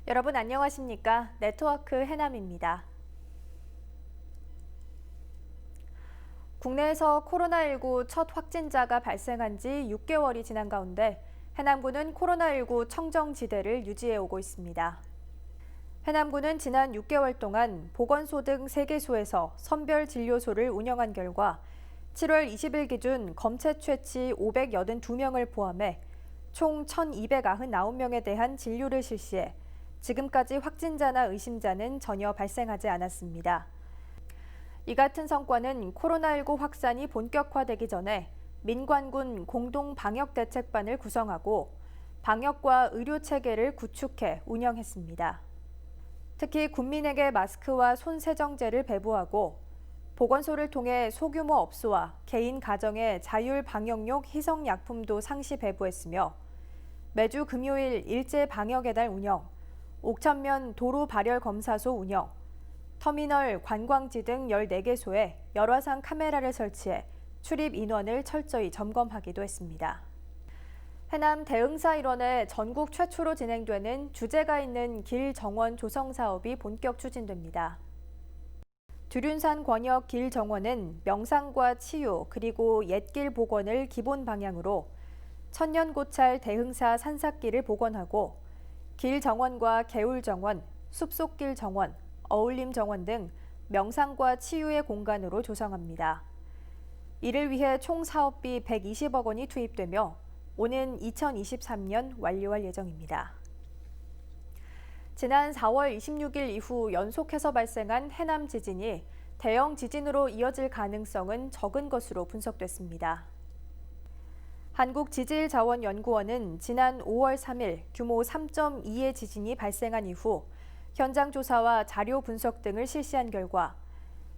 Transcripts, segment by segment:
여러분 안녕하십니까? 네트워크 해남입니다. 국내에서 코로나19 첫 확진자가 발생한 지 6개월이 지난 가운데 해남군은 코로나19 청정지대를 유지해 오고 있습니다. 해남군은 지난 6개월 동안 보건소 등 3개소에서 선별진료소를 운영한 결과 7월 20일 기준 검체 채취 582명을 포함해 총 1,299명에 대한 진료를 실시해 지금까지 확진자나 의심자는 전혀 발생하지 않았습니다. 이 같은 성과는 코로나19 확산이 본격화되기 전에 민관군 공동방역대책반을 구성하고 방역과 의료체계를 구축해 운영했습니다. 특히 군민에게 마스크와 손세정제를 배부하고 보건소를 통해 소규모 업소와 개인 가정에 자율방역용 희석약품도 상시 배부했으며 매주 금요일 일제 방역의 달 운영, 옥천면 도로 발열 검사소 운영, 터미널, 관광지 등 14개소에 열화상 카메라를 설치해 출입 인원을 철저히 점검하기도 했습니다. 해남 대흥사 일원에 전국 최초로 진행되는 주제가 있는 길 정원 조성 사업이 본격 추진됩니다. 두륜산 권역 길 정원은 명상과 치유 그리고 옛길 복원을 기본 방향으로 천년고찰 대흥사 산삭길을 복원하고 길 정원과 개울 정원, 숲속길 정원, 어울림 정원 등 명상과 치유의 공간으로 조성합니다. 이를 위해 총 사업비 120억 원이 투입되며 오는 2023년 완료할 예정입니다. 지난 4월 26일 이후 연속해서 발생한 해남 지진이 대형 지진으로 이어질 가능성은 적은 것으로 분석됐습니다. 한국지질자원연구원은 지난 5월 3일 규모 3.2의 지진이 발생한 이후 현장 조사와 자료 분석 등을 실시한 결과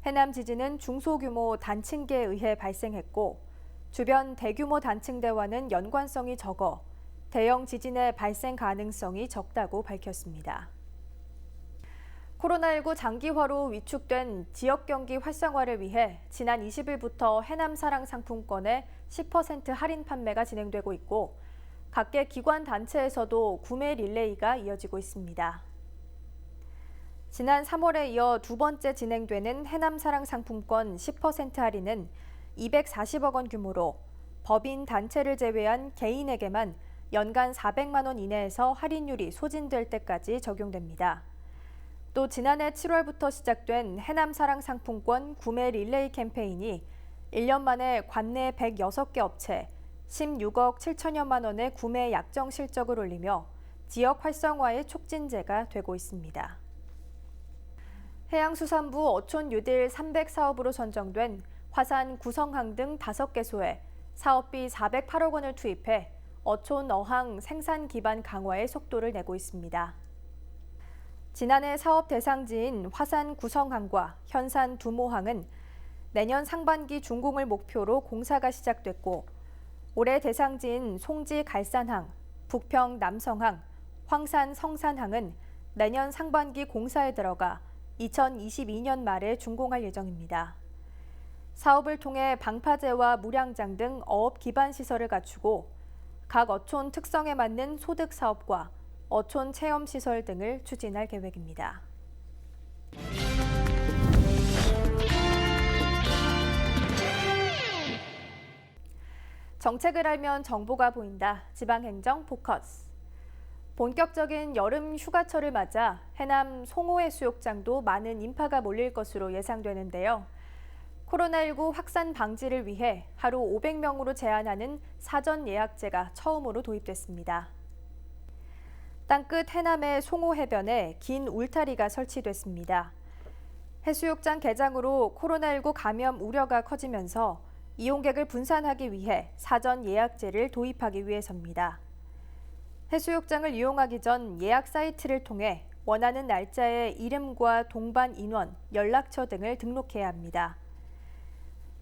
해남 지진은 중소규모 단층계에 의해 발생했고 주변 대규모 단층대와는 연관성이 적어 대형 지진의 발생 가능성이 적다고 밝혔습니다. 코로나19 장기화로 위축된 지역 경기 활성화를 위해 지난 20일부터 해남 사랑 상품권의 10% 할인 판매가 진행되고 있고 각계 기관 단체에서도 구매 릴레이가 이어지고 있습니다. 지난 3월에 이어 두 번째 진행되는 해남 사랑 상품권 10% 할인은 240억 원 규모로 법인 단체를 제외한 개인에게만 연간 400만 원 이내에서 할인율이 소진될 때까지 적용됩니다. 또 지난해 7월부터 시작된 해남 사랑 상품권 구매 릴레이 캠페인이 1년 만에 관내 106개 업체 16억 7천여만 원의 구매 약정 실적을 올리며 지역 활성화의 촉진제가 되고 있습니다. 해양수산부 어촌 유딜 300사업으로 선정된 화산 구성항 등 5개소에 사업비 408억 원을 투입해 어촌 어항 생산 기반 강화의 속도를 내고 있습니다. 지난해 사업 대상지인 화산 구성항과 현산 두모항은 내년 상반기 준공을 목표로 공사가 시작됐고 올해 대상지인 송지 갈산항, 북평 남성항, 황산 성산항은 내년 상반기 공사에 들어가 2022년 말에 준공할 예정입니다. 사업을 통해 방파제와 물양장 등 어업 기반 시설을 갖추고 각 어촌 특성에 맞는 소득 사업과 어촌 체험 시설 등을 추진할 계획입니다. 정책을 알면 정보가 보인다. 지방행정 포커스. 본격적인 여름 휴가철을 맞아 해남 송호해수욕장도 많은 인파가 몰릴 것으로 예상되는데요. 코로나19 확산 방지를 위해 하루 500명으로 제한하는 사전 예약제가 처음으로 도입됐습니다. 땅끝 해남의 송호해변에 긴 울타리가 설치됐습니다. 해수욕장 개장으로 코로나19 감염 우려가 커지면서 이용객을 분산하기 위해 사전 예약제를 도입하기 위해서입니다. 해수욕장을 이용하기 전 예약 사이트를 통해 원하는 날짜에 이름과 동반 인원, 연락처 등을 등록해야 합니다.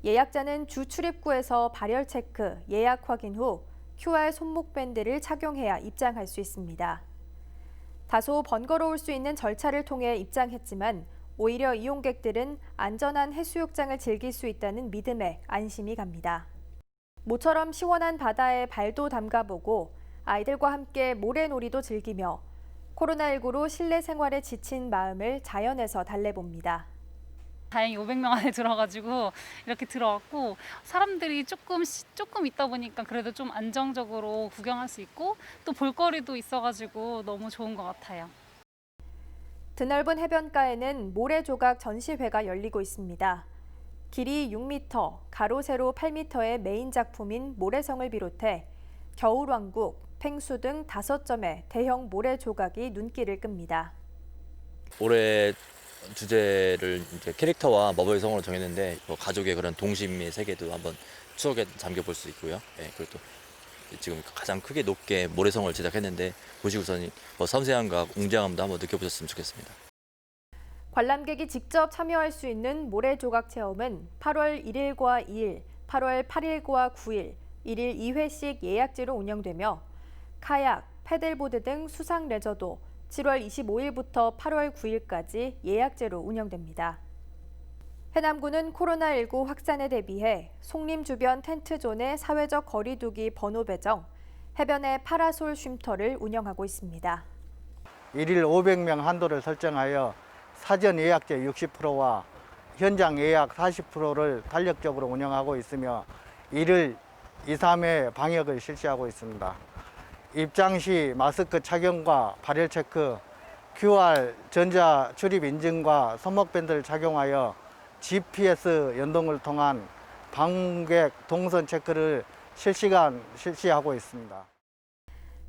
예약자는 주 출입구에서 발열 체크, 예약 확인 후 QR 손목 밴드를 착용해야 입장할 수 있습니다. 다소 번거로울 수 있는 절차를 통해 입장했지만 오히려 이용객들은 안전한 해수욕장을 즐길 수 있다는 믿음에 안심이 갑니다. 모처럼 시원한 바다에 발도 담가보고 아이들과 함께 모래놀이도 즐기며 코로나19로 실내 생활에 지친 마음을 자연에서 달래봅니다. 다행히 500명 안에 들어가지고 이렇게 들어왔고 사람들이 조금 있다 보니까 그래도 좀 안정적으로 구경할 수 있고 또 볼거리도 있어가지고 너무 좋은 것 같아요. 드넓은 해변가에는 모래조각 전시회가 열리고 있습니다. 길이 6m, 가로 세로 8m의 메인 작품인 모래성을 비롯해 겨울왕국, 펭수 등 5점의 대형 모래조각이 눈길을 끕니다. 올해 주제를 이제 캐릭터와 마법의 성으로 정했는데 가족의 그런 동심의 세계도 한번 추억에 잠겨 볼 수 있고요. 네, 그리고 또 지금 가장 크게 높게 모래성을 제작했는데 보시고선 섬세함과 웅장함도 한번 느껴보셨으면 좋겠습니다. 관람객이 직접 참여할 수 있는 모래조각 체험은 8월 1일과 2일, 8월 8일과 9일, 1일 2회씩 예약제로 운영되며 카약, 패들보드 등 수상 레저도 7월 25일부터 8월 9일까지 예약제로 운영됩니다. 해남군은 코로나19 확산에 대비해 송림 주변 텐트존의 사회적 거리 두기 번호 배정, 해변의 파라솔 쉼터를 운영하고 있습니다. 1일 500명 한도를 설정하여 사전 예약제 60%와 현장 예약 40%를 탄력적으로 운영하고 있으며 1일 2, 3회 방역을 실시하고 있습니다. 입장 시 마스크 착용과 발열 체크, QR 전자 출입 인증과 손목밴드를 착용하여 GPS 연동을 통한 방문객 동선 체크를 실시간 실시하고 있습니다.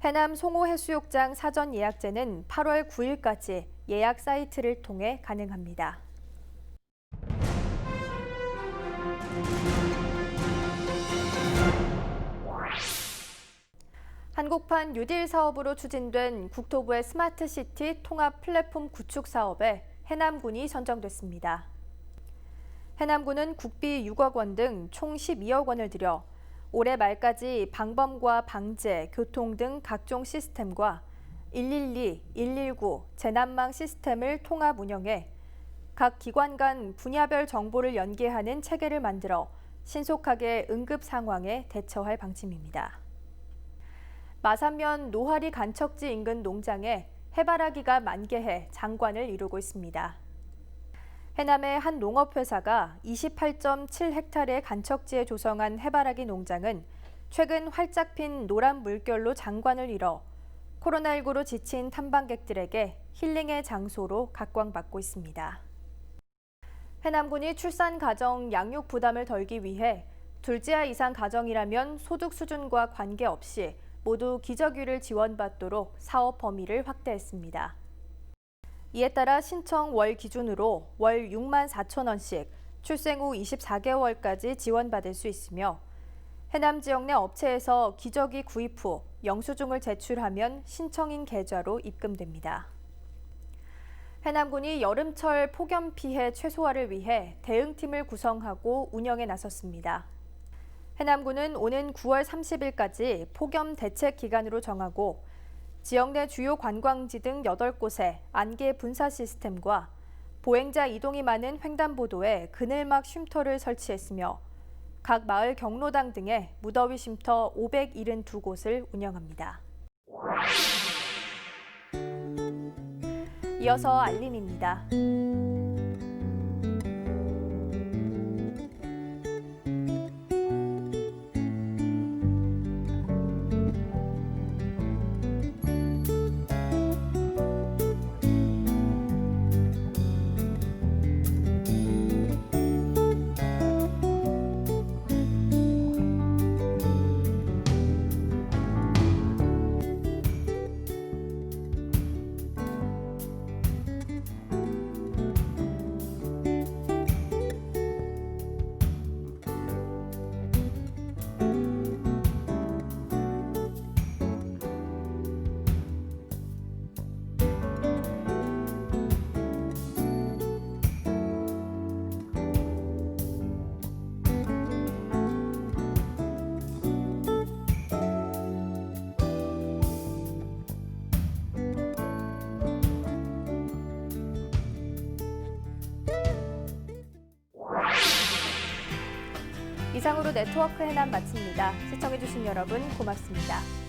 해남 송호해수욕장 사전 예약제는 8월 9일까지 예약 사이트를 통해 가능합니다. 한국판 뉴딜 사업으로 추진된 국토부의 스마트시티 통합 플랫폼 구축 사업에 해남군이 선정됐습니다. 해남군은 국비 6억 원 등 총 12억 원을 들여 올해 말까지 방범과 방제, 교통 등 각종 시스템과 112, 119 재난망 시스템을 통합 운영해 각 기관 간 분야별 정보를 연계하는 체계를 만들어 신속하게 응급 상황에 대처할 방침입니다. 마산면 노하리 간척지 인근 농장에 해바라기가 만개해 장관을 이루고 있습니다. 해남의 한 농업회사가 28.7헥타르의 간척지에 조성한 해바라기 농장은 최근 활짝 핀 노란 물결로 장관을 이뤄 코로나19로 지친 탐방객들에게 힐링의 장소로 각광받고 있습니다. 해남군이 출산 가정 양육 부담을 덜기 위해 둘째아 이상 가정이라면 소득 수준과 관계없이 모두 기저귀를 지원받도록 사업 범위를 확대했습니다. 이에 따라 신청 월 기준으로 월 6만 4천 원씩 출생 후 24개월까지 지원받을 수 있으며 해남 지역 내 업체에서 기저귀 구입 후 영수증을 제출하면 신청인 계좌로 입금됩니다. 해남군이 여름철 폭염 피해 최소화를 위해 대응팀을 구성하고 운영에 나섰습니다. 해남군은 오는 9월 30일까지 폭염 대책 기간으로 정하고 지역 내 주요 관광지 등 8곳에 안개 분사 시스템과 보행자 이동이 많은 횡단보도에 그늘막 쉼터를 설치했으며 각 마을 경로당 등에 무더위 쉼터 572곳을 운영합니다. 이어서 알림입니다. 이상으로 네트워크 해남 마칩니다. 시청해주신 여러분 고맙습니다.